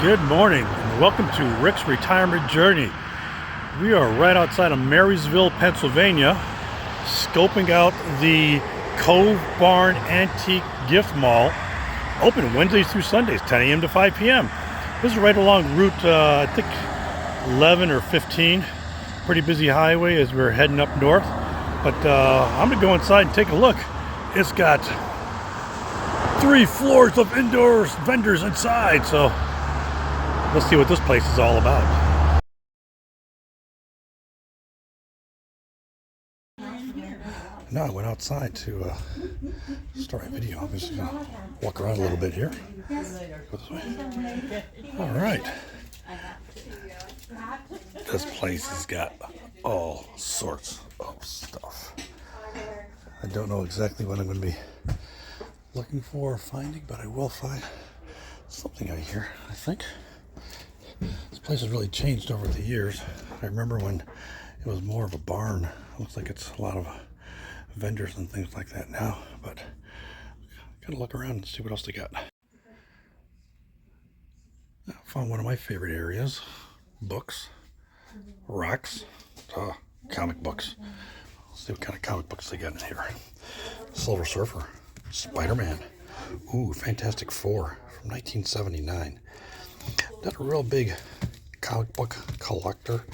Good morning and welcome to Rick's Retirement Journey. We are right outside of Marysville, Pennsylvania, scoping out the Cove Barn Antique Gift Mall, open Wednesdays through Sundays, 10 a.m. to 5 p.m. This is right along Route, I think 11 or 15. Pretty busy highway as we're heading up north. But I'm going to go inside and take a look. It's got 3 floors of indoor vendors inside, so let's see what this place is all about. Now I went outside to start a video. I'm just going to walk around a little bit here. Go this way. All right. This place has got all sorts of stuff. I don't know exactly what I'm going to be looking for or finding, but I will find something out here, I think. This place has really changed over the years. I remember when it was more of a barn. It looks like it's a lot of vendors and things like that now, but gotta look around and see what else they got. I found one of my favorite areas: books, rocks, comic books. Let's see what kind of comic books they got in here. Silver Surfer, Spider-Man, ooh, Fantastic Four from 1979. Not a real big comic book collector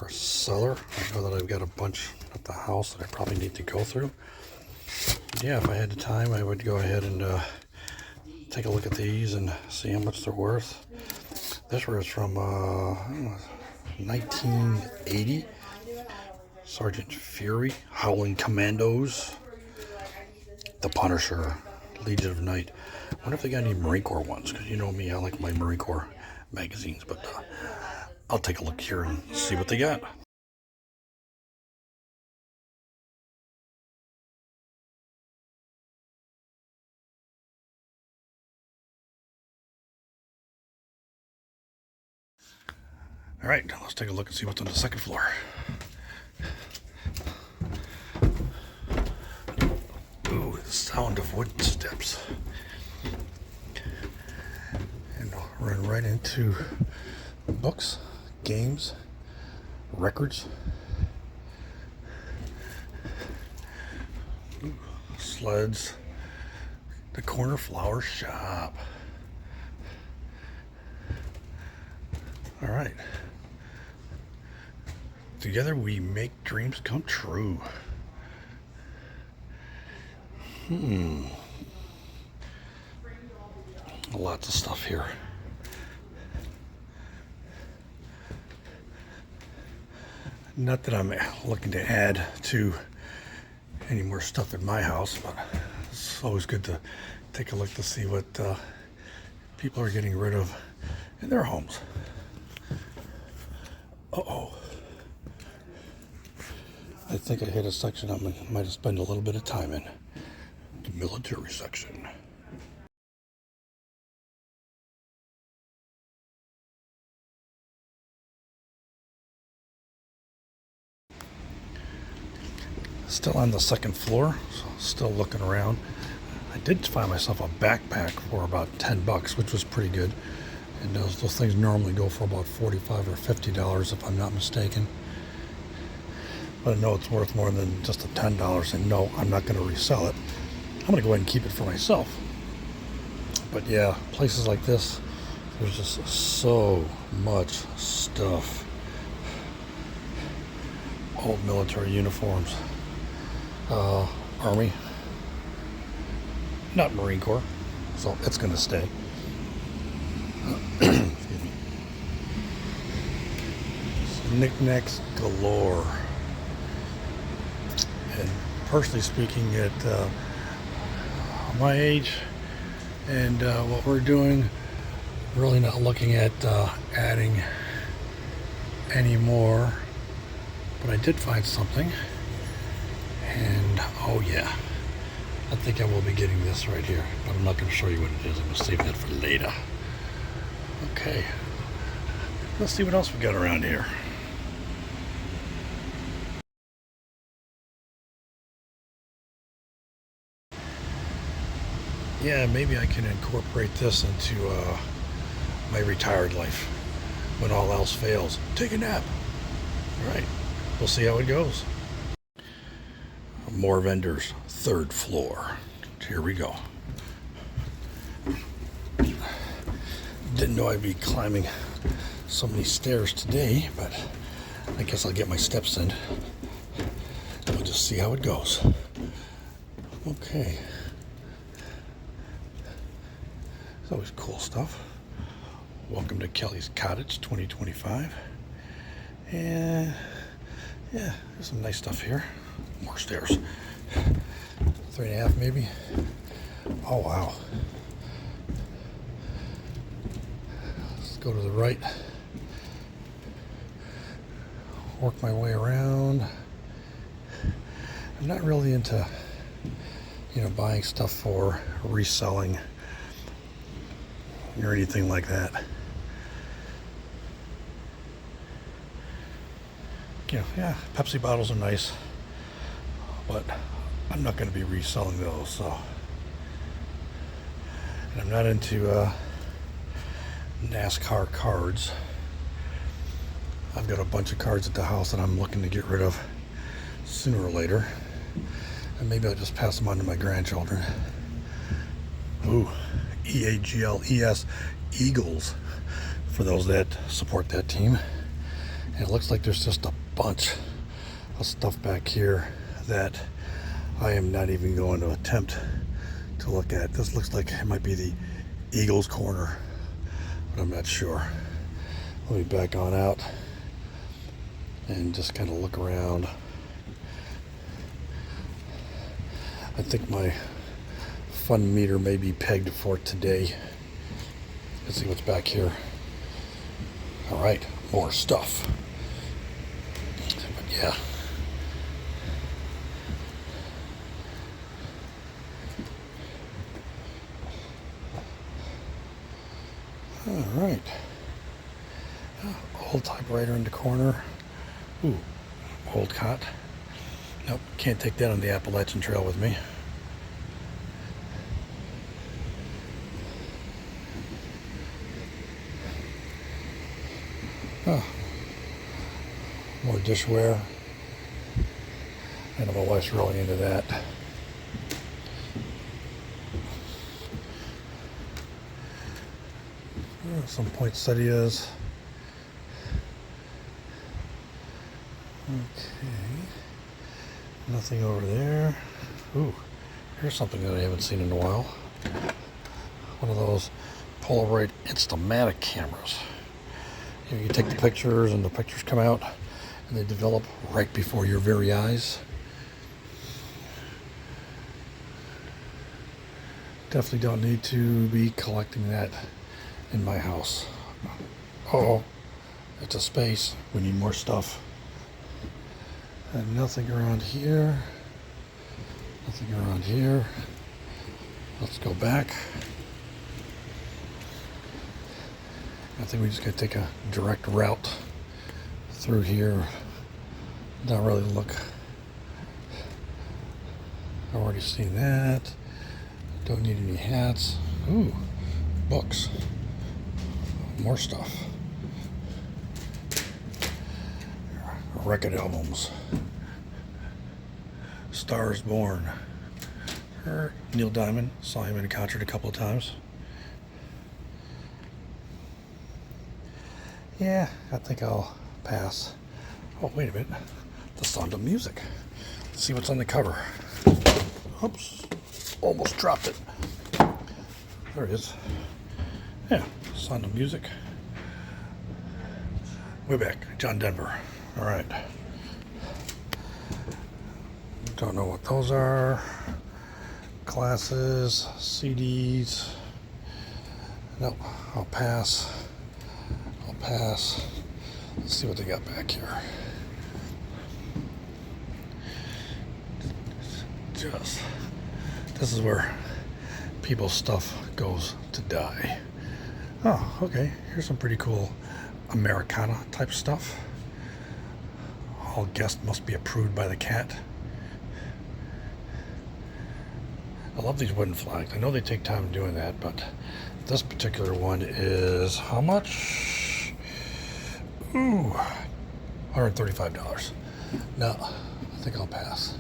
or seller. I know that I've got a bunch at the house that I probably need to go through. Yeah, if I had the time, I would go ahead and take a look at these and see how much they're worth. This was from 1980. Sergeant Fury, Howling Commandos, The Punisher, Legion of Night. I wonder if they got any Marine Corps ones, because you know me, I like my Marine Corps magazines, but I'll take a look here and see what they got. All right, now let's take a look and see what's on the second floor. Ooh, the sound of wooden steps. And run right into books, games, records, sleds, the corner flower shop. All right. Together we make dreams come true. Lots of stuff here. Not that I'm looking to add to any more stuff in my house, but it's always good to take a look to see what people are getting rid of in their homes. Uh-oh. I think I hit a section I might have spent a little bit of time in. The military section. Still on the second floor, so still looking around. I did find myself a backpack for about $10, which was pretty good. And those things normally go for about $45 or $50 if I'm not mistaken. But I know it's worth more than just the $10, and no, I'm not going to resell it. I'm going to go ahead and keep it for myself. But yeah, places like this, there's just so much stuff. Old military uniforms. Army. Not Marine Corps, so it's going to stay. Excuse me. Knickknacks galore. And personally speaking, at my age and what we're doing, really not looking at adding any more. But I did find something, and oh yeah, I think I will be getting this right here, but I'm not going to show you what it is. I'm going to save that for later. Okay, let's see what else we got around here. Yeah, maybe I can incorporate this into my retired life. When all else fails, take a nap. All right, we'll see how it goes. More vendors, 3rd floor. Here we go. Didn't know I'd be climbing so many stairs today, but I guess I'll get my steps in. We'll just see how it goes. Okay. It's always cool stuff. Welcome to Kelly's Cottage 2025. And yeah, there's some nice stuff here. More stairs. 3.5 maybe. Oh wow. Let's go to the right. Work my way around. I'm not really into, buying stuff for reselling or anything like that. Yeah, Pepsi bottles are nice, but I'm not going to be reselling those. So, and I'm not into NASCAR cards. I've got a bunch of cards at the house that I'm looking to get rid of sooner or later, and maybe I'll just pass them on to my grandchildren. Ooh, EAGLES, Eagles, for those that support that team. And it looks like there's just a bunch of stuff back here that I am not even going to attempt to look at. This looks like it might be the Eagles corner, but I'm not sure. Let me back on out and just kind of look around. I think my fun meter may be pegged for today. Let's see what's back here. All right, more stuff. But yeah. All right. Old typewriter in the corner. Ooh, old cot. Nope, can't take that on the Appalachian Trail with me. Oh, more dishware. I know my wife's really into that. Some poinsettias. Okay. Nothing over there. Ooh, here's something that I haven't seen in a while. One of those Polaroid Instamatic cameras. You take the pictures and the pictures come out and they develop right before your very eyes. Definitely don't need to be collecting that in my house. Uh-oh, it's a space. We need more stuff. And nothing around here. Nothing around here. Let's go back. I think we just gotta take a direct route through here. Not really look. I've already seen that. Don't need any hats. Ooh, books. More stuff. Record albums. Stars Born. Neil Diamond. Saw him in a concert a couple of times. Yeah, I think I'll pass. Oh, wait a minute. The Sound of Music. Let's see what's on the cover. Oops. Almost dropped it. There it is. Yeah, Sound of Music. Way back. John Denver. All right. Don't know what those are. Glasses, CDs. Nope, I'll pass. I'll pass. Let's see what they got back here. This is where people's stuff goes to die. Oh, okay. Here's some pretty cool Americana type stuff. All guests must be approved by the cat. I love these wooden flags. I know they take time doing that, but This particular one is how much? Ooh, $135. No, I think I'll pass.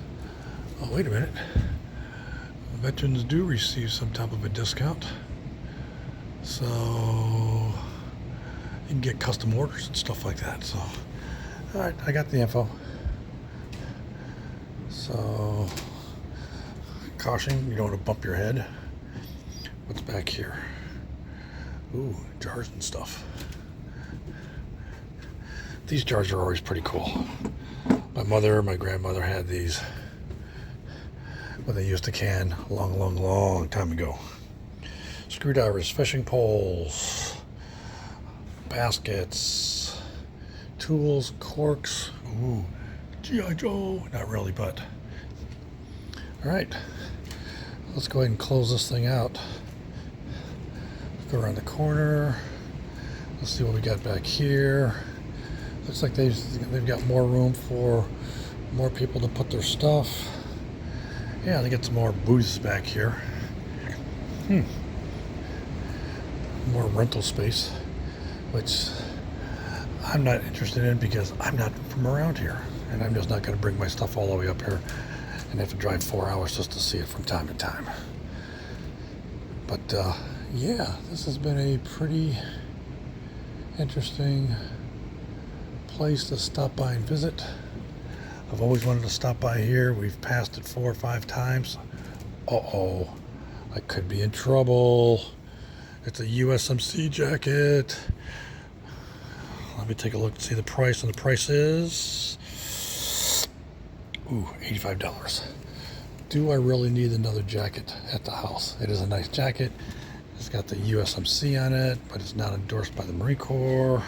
Oh, wait a minute. Veterans do receive some type of a discount. So you can get custom orders and stuff like that. So, all right, I got the info. So, caution, you don't want to bump your head. What's back here? Ooh, jars and stuff. These jars are always pretty cool. My grandmother had these when they used to can a long time ago. Screwdrivers, fishing poles, baskets, tools, corks. Ooh, G.I. Joe. Not really, but. All right, let's go ahead and close this thing out. Go around the corner. Let's see what we got back here. Looks like they've got more room for more people to put their stuff. Yeah, they get some more booths back here. More rental space, which I'm not interested in because I'm not from around here, and I'm just not going to bring my stuff all the way up here and have to drive 4 hours just to see it from time to time. But yeah, this has been a pretty interesting place to stop by and visit. I've always wanted to stop by here. We've passed it 4 or 5 times. Uh-oh, I could be in trouble. It's a USMC jacket. Let me take a look and see the price, and the price is $85. Do I really need another jacket at the house? It is a nice jacket. It's got the USMC on it, but it's not endorsed by the Marine Corps.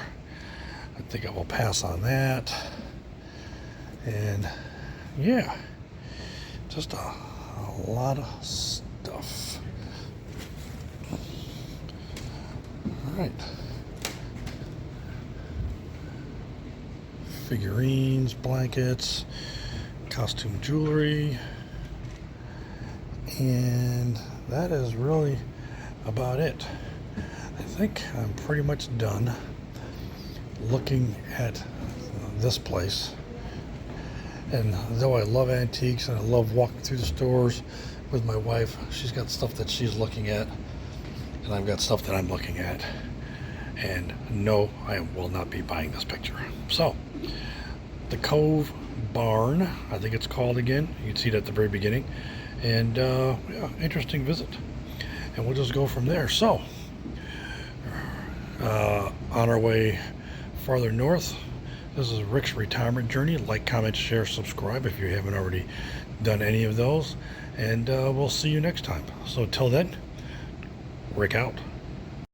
I think I will pass on that. And yeah, just a lot of stuff. All right. Figurines, blankets, costume jewelry, and that is really about it. I think I'm pretty much done looking at this place. And though I love antiques and I love walking through the stores with my wife, she's got stuff that she's looking at, and I've got stuff that I'm looking at. And no, I will not be buying this picture. So, the Cove Barn, I think it's called again. You can see it at the very beginning. And yeah, interesting visit. And we'll just go from there. So, on our way farther north, this is Rick's Retirement Journey. Like, comment, share, subscribe if you haven't already done any of those. And we'll see you next time. So till then, Rick out.